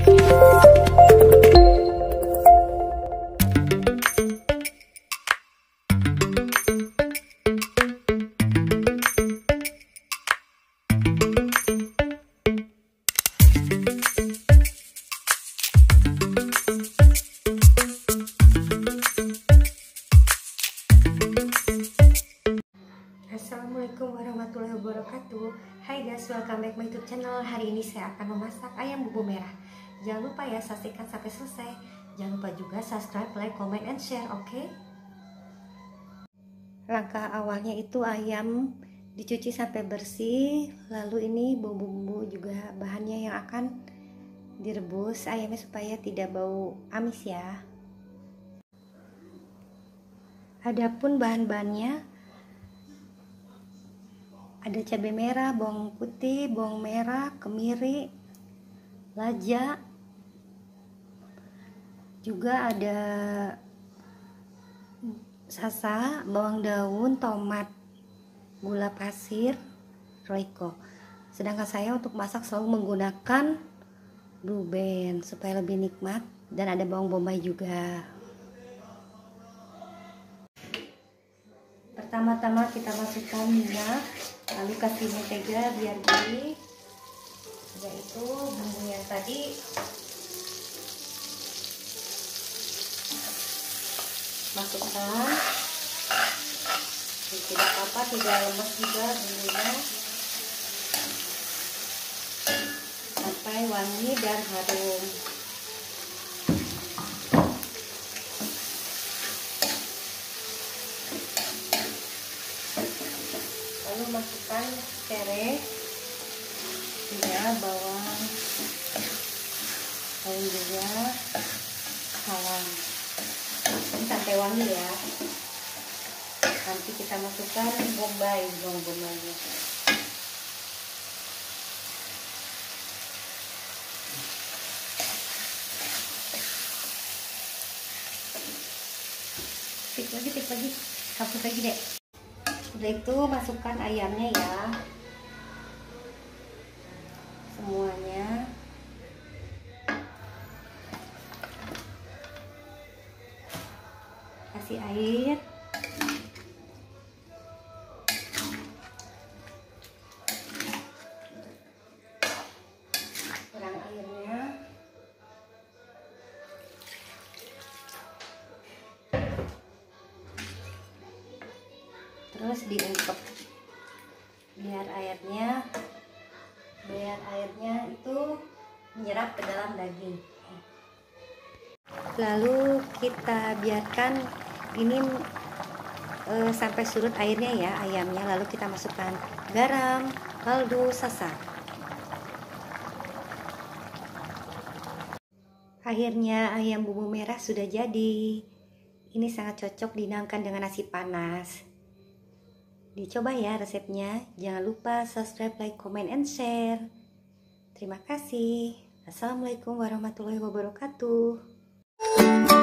Assalamualaikum warahmatullahi wabarakatuh. Hai guys, welcome back my YouTube channel. Hari ini saya akan memasak ayam bumbu merah. Jangan lupa ya, saksikan sampai selesai. Jangan lupa juga subscribe, like, comment, and share, oke? Langkah awalnya itu ayam dicuci sampai bersih. Lalu ini bumbu-bumbu juga bahannya yang akan direbus ayamnya supaya tidak bau amis ya. Adapun bahan-bahannya ada cabai merah, bawang putih, bawang merah, kemiri, lada, juga ada sasa, bawang daun, tomat, gula pasir, roiko. Sedangkan saya untuk masak selalu menggunakan blue band supaya lebih nikmat, dan ada bawang bombay juga. Pertama-tama kita masukkan minyak, lalu kasih mentega biar gurih. Sudah itu bumbu yang tadi masukkan. Tidak apa-apa, tidak lemas juga bumbunya, sampai wangi dan harum. Lalu masukkan serai, ya, bawang, daun juga, bawang. Ini sampai wangi ya. Nanti kita masukkan bombay, bawang bombaynya. Tik lagi, hapus lagi deh. Setelah itu masukkan ayamnya ya, semuanya. Kasih air, kurang airnya. Terus diungkep biar airnya itu menyerap ke dalam daging. Lalu kita biarkan ini sampai surut airnya ya ayamnya. Lalu kita masukkan garam, kaldu, sasa. Akhirnya ayam bumbu merah sudah jadi. Ini sangat cocok dihidangkan dengan nasi panas. Dicoba ya resepnya. Jangan lupa subscribe, like, comment, and share. Terima kasih. Assalamualaikum warahmatullahi wabarakatuh.